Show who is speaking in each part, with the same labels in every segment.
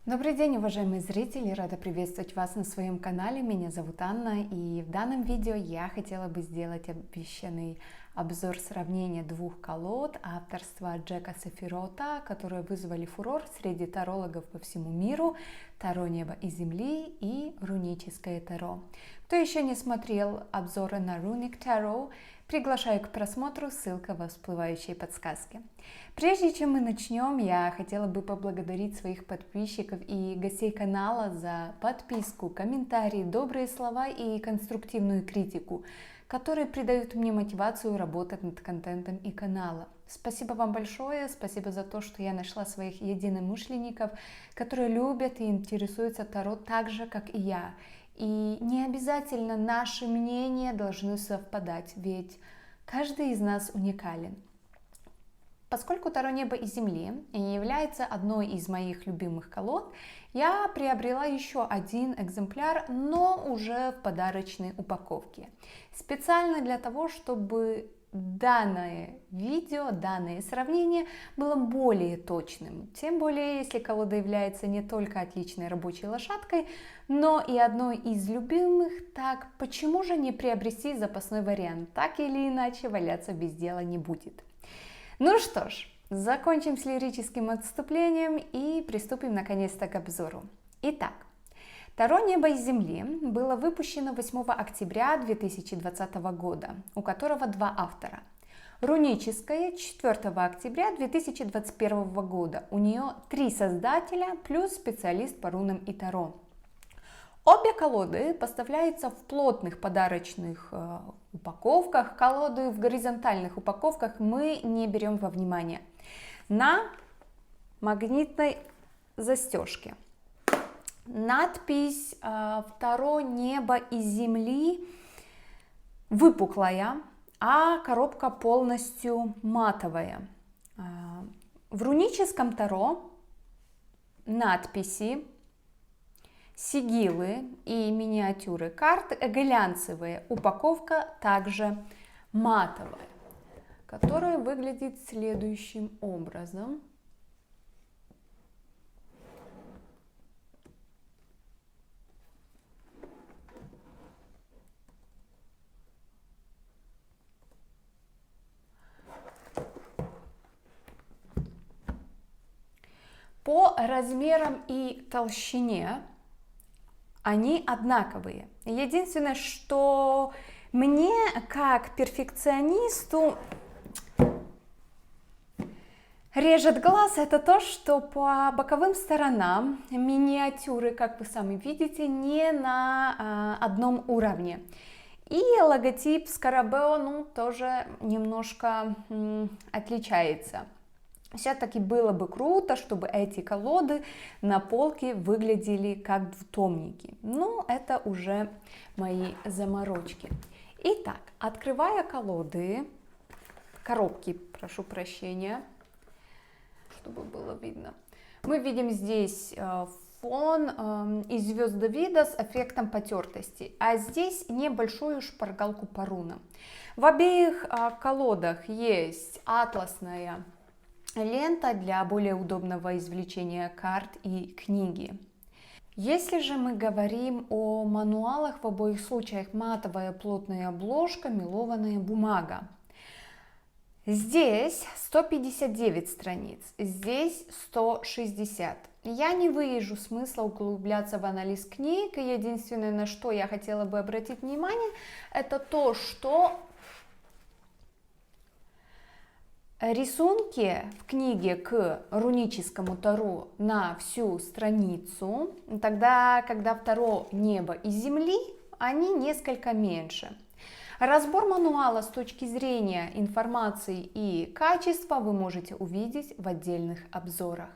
Speaker 1: Добрый день, уважаемые зрители! Рада приветствовать вас на своем канале. Меня зовут Анна, и в данном видео я хотела бы сделать обещанный обзор сравнения двух колод авторства Джека Сефирота, которые вызвали фурор среди тарологов по всему миру: Таро неба и земли и руническое Таро. Кто еще не смотрел обзоры на Runic Tarot, приглашаю к просмотру, ссылка во всплывающей подсказке. Прежде чем мы начнем, я хотела бы поблагодарить своих подписчиков и гостей канала за подписку, комментарии, добрые слова и конструктивную критику, которые придают мне мотивацию работать над контентом и канала. Спасибо вам большое, спасибо за то, что я нашла своих единомышленников, которые любят и интересуются Таро так же, как и я. И не обязательно наши мнения должны совпадать, ведь каждый из нас уникален. Поскольку Таро неба и земли является одной из моих любимых колод, я приобрела еще один экземпляр, но уже в подарочной упаковке. Специально для того, чтобы данное видео, данное сравнение было более точным. Тем более, если колода является не только отличной рабочей лошадкой, но и одной из любимых, так почему же не приобрести запасной вариант? Так или иначе, валяться без дела не будет. Ну что ж, закончим с лирическим отступлением и приступим наконец-то к обзору. Итак, Таро неба и земли было выпущено 8 октября 2020 года, у которого два автора. Руническое 4 октября 2021 года, у нее 3 создателя плюс специалист по рунам и Таро. Обе колоды поставляются в плотных подарочных упаковках. Колоды в горизонтальных упаковках мы не берем во внимание. На магнитной застежке надпись «Таро неба и земли» выпуклая, а коробка полностью матовая. В руническом Таро надписи, сигилы и миниатюры карт глянцевые, упаковка также матовая, которая выглядит следующим образом. По размерам и толщине они одинаковые. Единственное, что мне, как перфекционисту, режет глаз, это то, что по боковым сторонам миниатюры, как вы сами видите, не на одном уровне. И логотип Скарабео тоже немножко отличается. Все-таки было бы круто, чтобы эти колоды на полке выглядели как двутомники. Но это уже мои заморочки. Итак, открывая колоды, коробки, прошу прощения, чтобы было видно, мы видим здесь фон из звезд Давида с эффектом потертости, а здесь небольшую шпаргалку по рунам. В обеих колодах есть атласная лента для более удобного извлечения карт и книги. Если же мы говорим о мануалах, в обоих случаях матовая плотная обложка, мелованная бумага. Здесь 159 страниц, здесь 160. Я не вижу смысла углубляться в анализ книг. Единственное, на что я хотела бы обратить внимание, это то, что рисунки в книге к руническому Таро на всю страницу, тогда, когда в Таро неба и земли, они несколько меньше. Разбор мануала с точки зрения информации и качества вы можете увидеть в отдельных обзорах.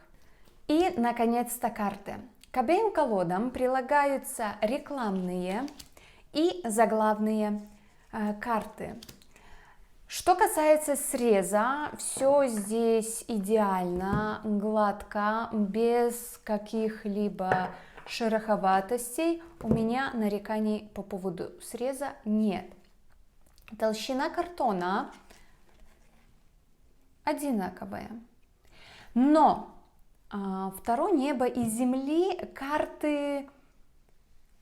Speaker 1: И, наконец-то, карты. К обеим колодам прилагаются рекламные и заглавные карты. Что касается среза, все здесь идеально, гладко, без каких-либо шероховатостей. У меня нареканий по поводу среза нет. Толщина картона одинаковая. Но Второ небо и земли карты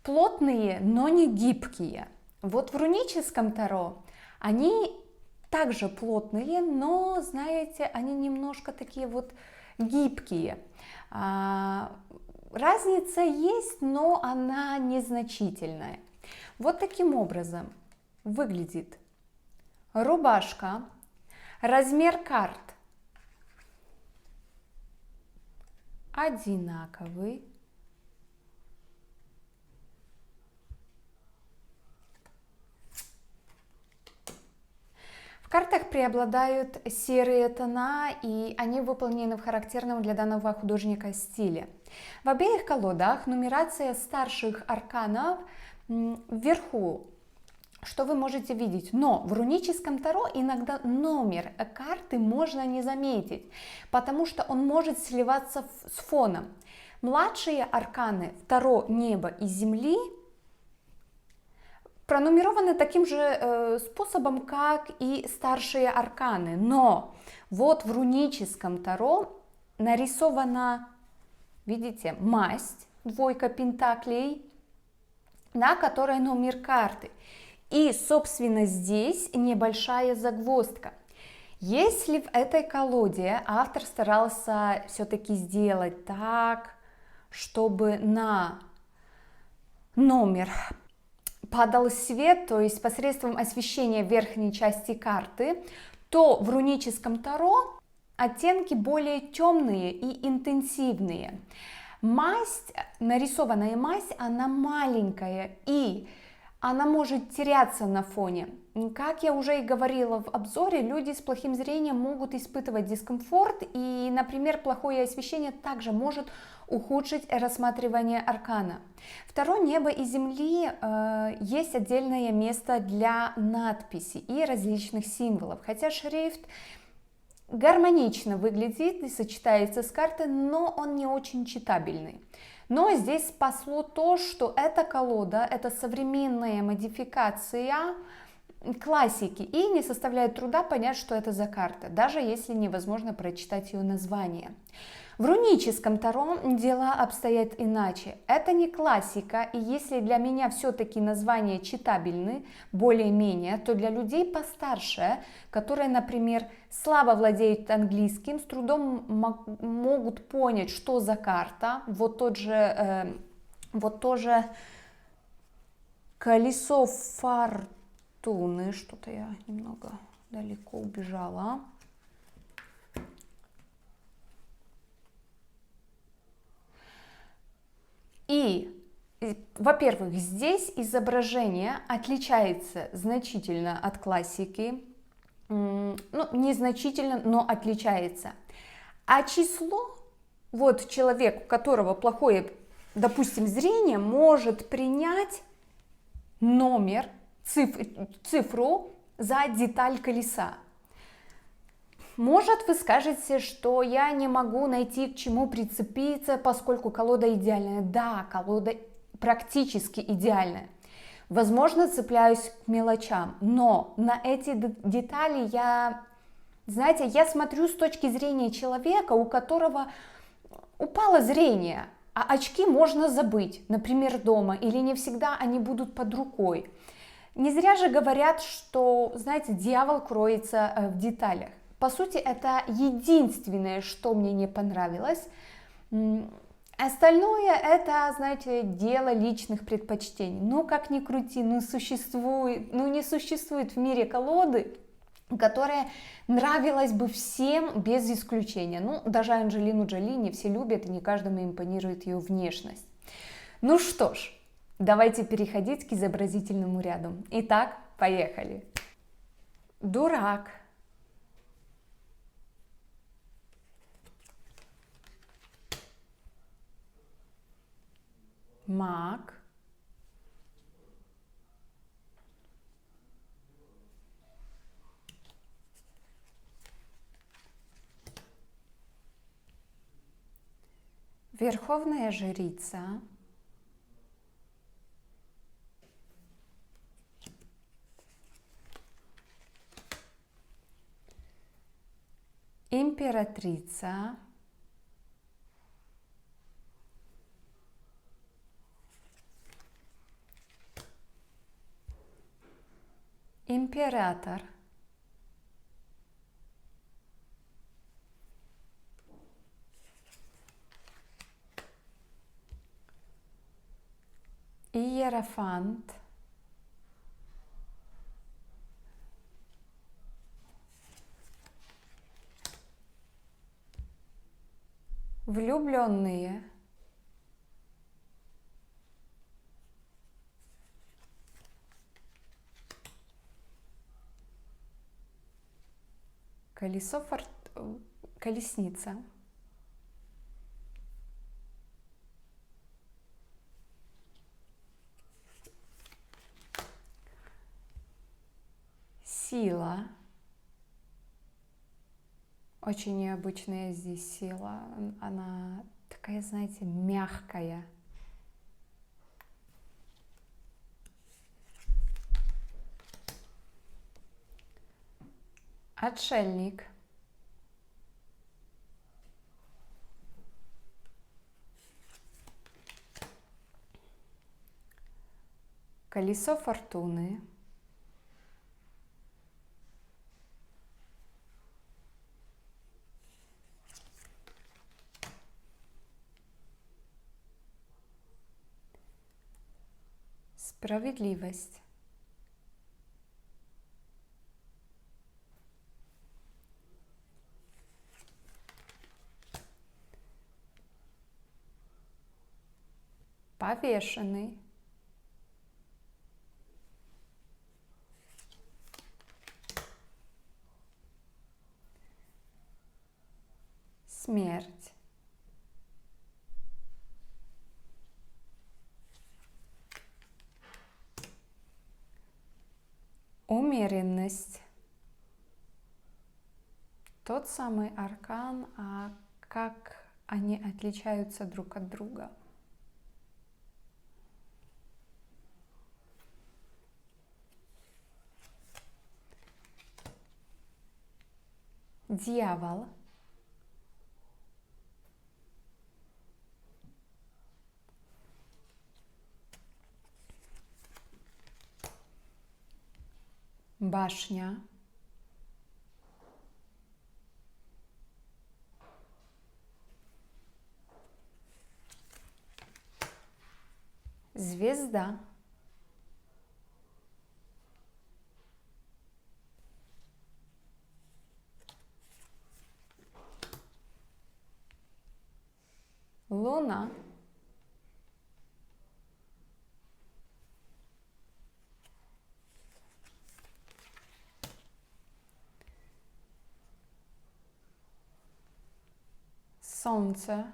Speaker 1: плотные, но не гибкие. Вот в руническом Таро они также плотные, но, знаете, они немножко такие вот гибкие. Разница есть, но она незначительная. Вот таким образом выглядит рубашка, размер карт одинаковый. В картах преобладают серые тона, и они выполнены в характерном для данного художника стиле. В обеих колодах нумерация старших арканов вверху, что вы можете видеть. Но в руническом Таро иногда номер карты можно не заметить, потому что он может сливаться с фоном. Младшие арканы Таро неба и земли пронумерованы таким же способом, как и старшие арканы. Но вот в руническом Таро нарисована, видите, масть, двойка пентаклей, на которой номер карты. И, собственно, здесь небольшая загвоздка. Если в этой колоде автор старался все-таки сделать так, чтобы на номер падал свет, то есть посредством освещения верхней части карты, то в руническом Таро оттенки более темные и интенсивные. Масть, нарисованная масть, она маленькая, и она может теряться на фоне. Как я уже и говорила в обзоре, люди с плохим зрением могут испытывать дискомфорт, и, например, плохое освещение также может ухудшить рассматривание аркана. Таро неба и земли есть отдельное место для надписей и различных символов, хотя шрифт гармонично выглядит и сочетается с картой, но он не очень читабельный. Но здесь спасло то, что эта колода – это современная модификация классики, и не составляет труда понять, что это за карта, даже если невозможно прочитать ее название. В руническом Таро дела обстоят иначе. Это не классика, и если для меня все-таки названия читабельны, более-менее, то для людей постарше, которые, например, слабо владеют английским, с трудом могут понять, что за карта, вот то же колесо фортуны, что-то я немного далеко убежала. И, во-первых, здесь изображение отличается значительно от классики, ну, незначительно, но отличается. А число, вот человек, у которого плохое, допустим, зрение, может принять номер, цифру за деталь колеса. Может, вы скажете, что я не могу найти к чему прицепиться, поскольку колода идеальная. Да, колода практически идеальная. Возможно, цепляюсь к мелочам, но на эти детали я смотрю с точки зрения человека, у которого упало зрение, а очки можно забыть, например, дома, или не всегда они будут под рукой. Не зря же говорят, что, знаете, дьявол кроется в деталях. По сути, это единственное, что мне не понравилось. Остальное это, знаете, дело личных предпочтений. Но как ни крути, не существует в мире колоды, которая нравилась бы всем без исключения. Ну, даже Анджелину Джоли не все любят, и не каждому импонирует ее внешность. Ну что ж, давайте переходить к изобразительному ряду. Итак, поехали. Дурак. Маг. Верховная жрица. Императрица. Император. Иерофант. Влюбленные. Колесница. Сила. Очень необычная здесь сила. Она такая, знаете, мягкая. Отшельник. Колесо фортуны. Справедливость. Повешенный. Смерть. Умеренность. Тот самый аркан, а как они отличаются друг от друга. Дьявол. Башня. Звезда. Луна. Солнце.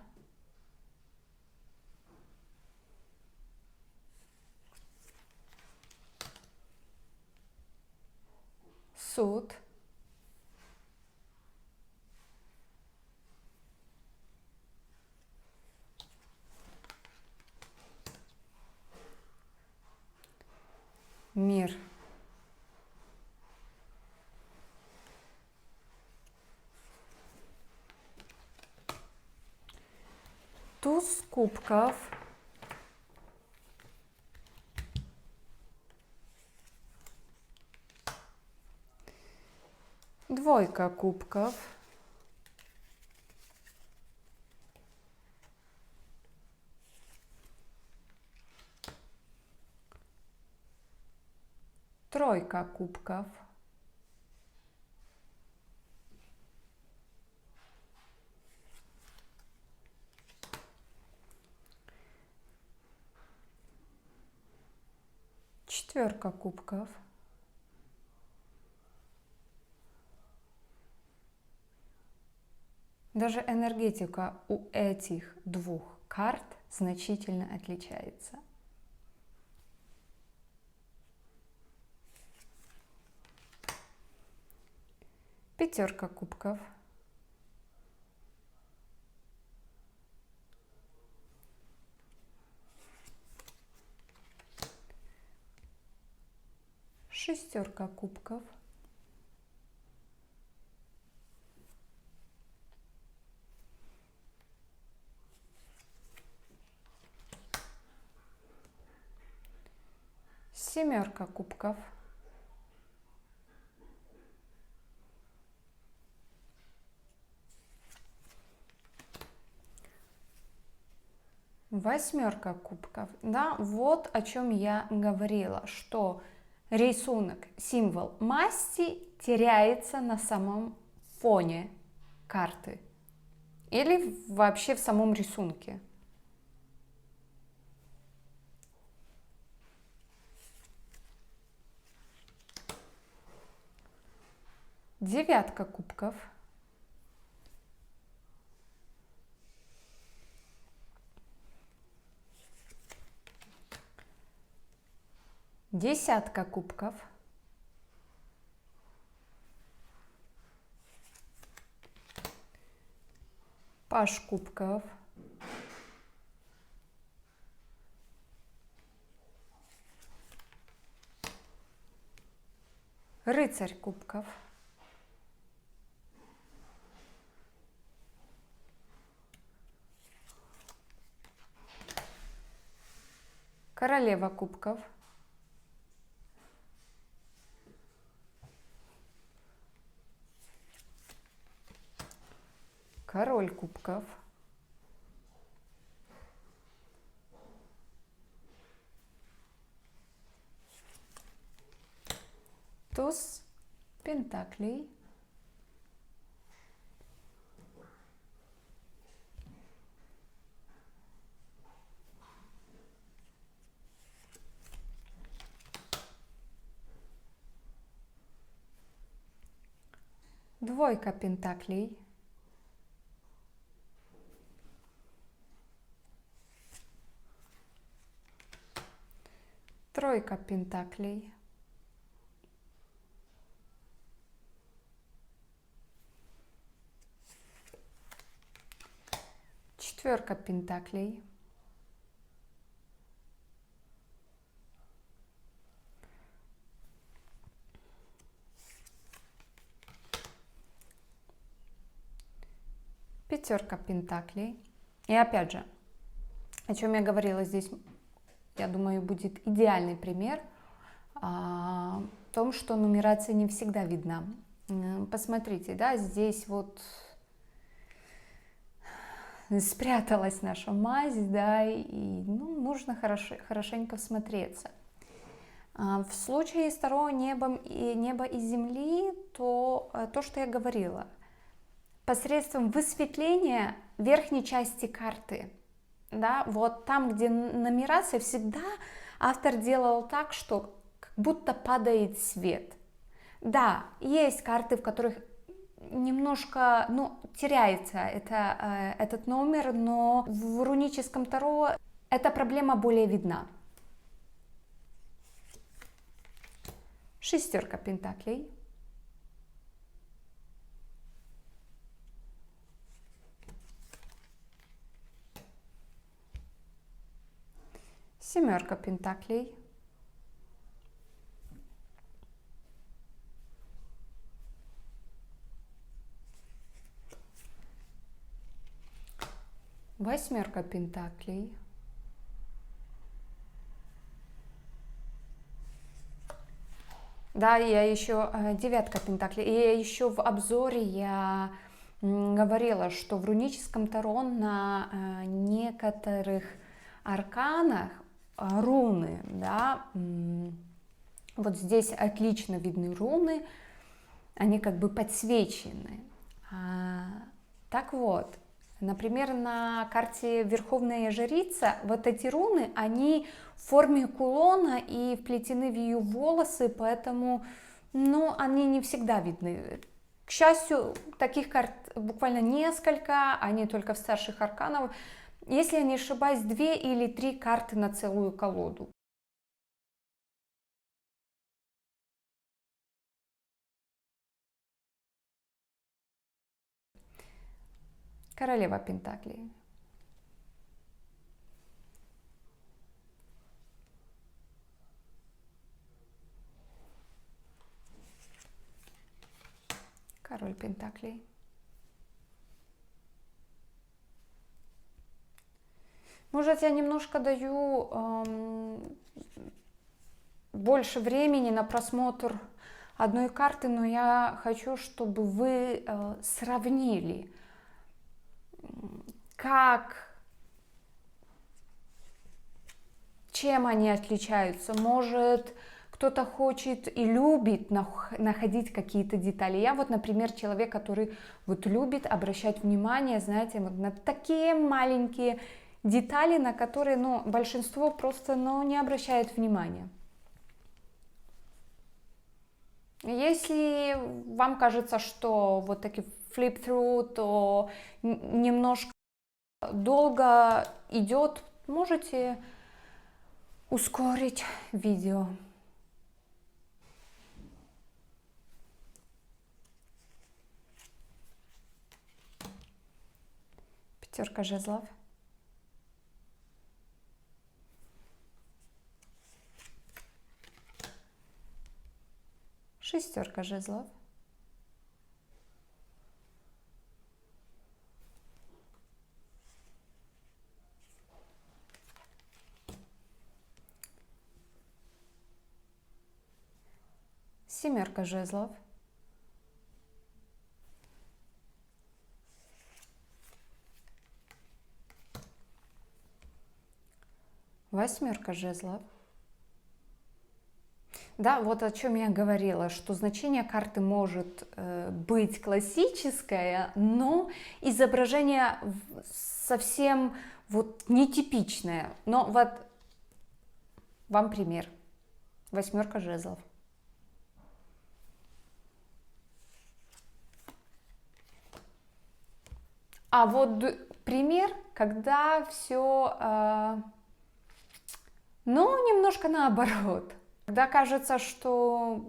Speaker 1: Суд. Мир. Туз кубков. Двойка кубков. Тройка кубков. Четверка кубков. Даже энергетика у этих двух карт значительно отличается. Пятерка кубков. Шестерка кубков. Семерка кубков. Восьмерка кубков. Да, вот о чем я говорила, что рисунок, символ масти теряется на самом фоне карты или вообще в самом рисунке. Девятка кубков. Десятка кубков. Паж кубков. Рыцарь кубков. Королева кубков. Король кубков. Туз пентаклей. Двойка пентаклей. Тройка пентаклей. Четверка пентаклей. Пятерка пентаклей. И опять же, о чем я говорила здесь, я думаю, будет идеальный пример о том, что нумерация не всегда видна. Посмотрите, да, здесь вот спряталась наша мазь, да, и нужно хорошенько всмотреться. В случае с Таро неба и земли, то что я говорила, посредством высветления верхней части карты, да, вот там, где нумерация, всегда автор делал так, что как будто падает свет. Да, есть карты, в которых немножко, теряется этот номер, но в руническом Таро эта проблема более видна. Шестерка пентаклей. Семерка пентаклей. Восьмерка пентаклей. Да, я еще девятка пентаклей. И я еще в обзоре я говорила, что в руническом Таро на некоторых арканах руны, да, вот здесь отлично видны руны, они как бы подсвечены. Так вот, например, на карте Верховная Жрица вот эти руны, они в форме кулона и вплетены в ее волосы, поэтому, они не всегда видны. К счастью, таких карт буквально несколько, они только в старших арканах. Если я не ошибаюсь, 2 или 3 карты на целую колоду. Королева пентаклей. Король пентаклей. Может, я немножко даю больше времени на просмотр одной карты, но я хочу, чтобы вы сравнили, как чем они отличаются? Может, кто-то хочет и любит находить какие-то детали. Я вот, например, человек, который вот любит обращать внимание, знаете, вот на такие маленькие детали, на которые, ну, большинство просто, ну, не обращает внимания. Если вам кажется, что вот таки flip-through, то немножко долго идет, можете ускорить видео. Пятерка жезлов. Шестерка жезлов. Семерка жезлов. Восьмерка жезлов. Да, вот о чем я говорила, что значение карты может быть классическое, но изображение совсем вот нетипичное. Но вот вам пример. Восьмерка жезлов. А вот пример, когда все, ну, немножко наоборот. Когда кажется, что,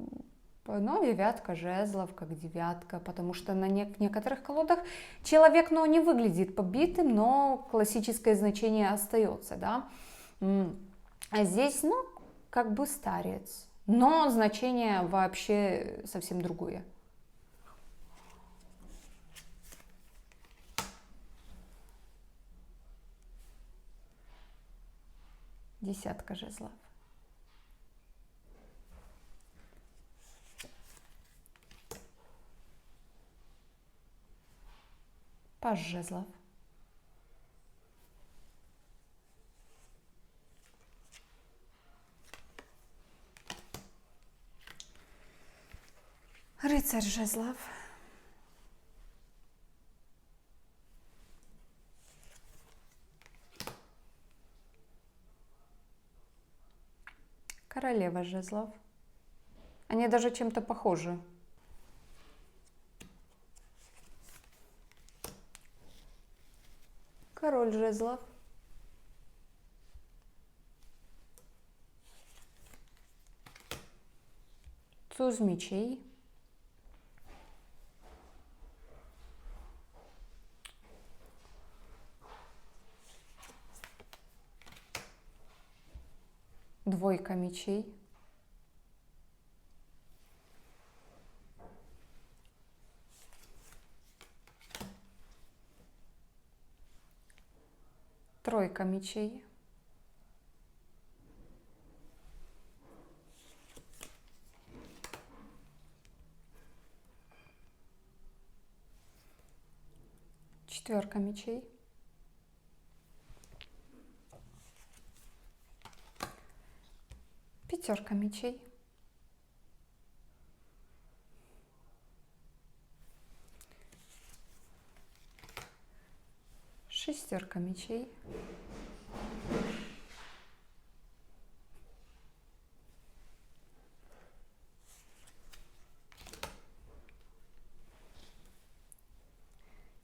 Speaker 1: ну, девятка жезлов, как девятка, потому что на некоторых колодах человек, ну, не выглядит побитым, но классическое значение остается, да. А здесь, ну, как бы старец, но значение вообще совсем другое. Десятка жезлов. Паж жезлов. Рыцарь жезлов. Королева жезлов. Они даже чем-то похожи. Король жезлов. Туз мечей. Двойка мечей. Тройка мечей. Четверка мечей. Пятерка мечей. Шестерка мечей.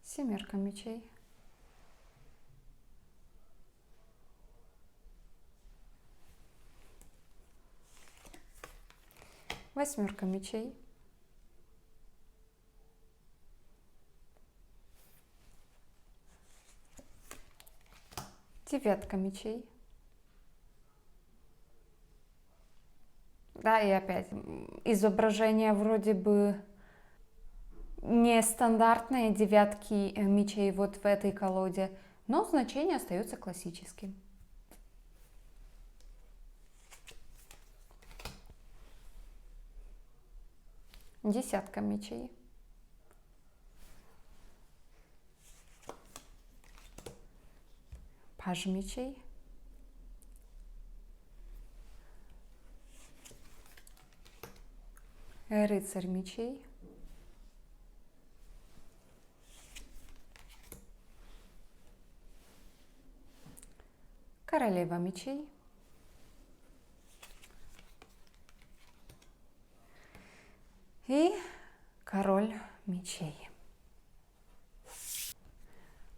Speaker 1: Семерка мечей. Восьмерка мечей. Девятка мечей. Да, и опять изображение вроде бы нестандартные девятки мечей вот в этой колоде, но значение остается классическим. Десятка мечей. Паж мечей. рыцарь мечей, королева мечей и король мечей.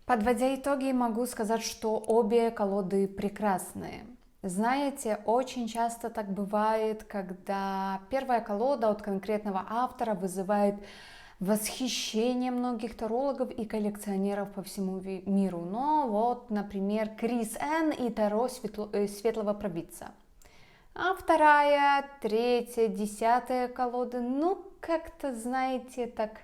Speaker 1: Подводя итоги, могу сказать, что обе колоды прекрасные. Знаете, очень часто так бывает, когда первая колода от конкретного автора вызывает восхищение многих тарологов и коллекционеров по всему миру. Но вот, например, Крис Энн и Таро Светлого Провидца. А вторая, третья, 10-я колоды, ну, как-то, знаете, так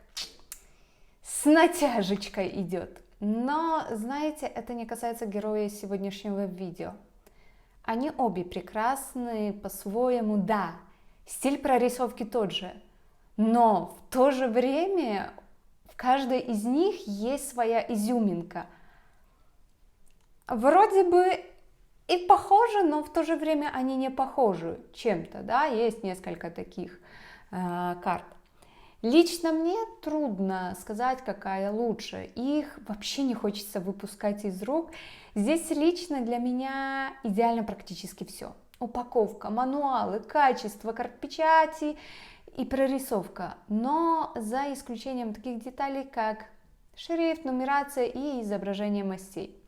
Speaker 1: с натяжечкой идет. Но, знаете, это не касается героя сегодняшнего видео. Они обе прекрасны по-своему, да, стиль прорисовки тот же, но в то же время в каждой из них есть своя изюминка. Вроде бы и похожи, но в то же время они не похожи чем-то, да, есть несколько таких карт. Лично мне трудно сказать, какая лучше. Их вообще не хочется выпускать из рук. Здесь лично для меня идеально практически все. Упаковка, мануалы, качество карт печати и прорисовка. Но за исключением таких деталей, как шрифт, нумерация и изображение мастей.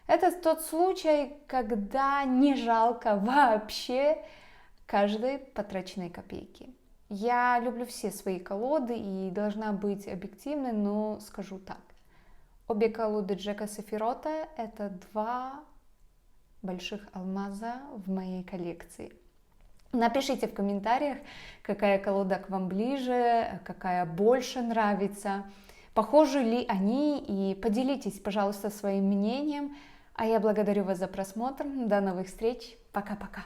Speaker 1: Это тот случай, когда не жалко вообще каждой потраченной копейки. Я люблю все свои колоды и должна быть объективной, но скажу так. Обе колоды Джека Сефирота – это два больших алмаза в моей коллекции. Напишите в комментариях, какая колода к вам ближе, какая больше нравится, похожи ли они, и поделитесь, пожалуйста, своим мнением. А я благодарю вас за просмотр. До новых встреч. Пока-пока.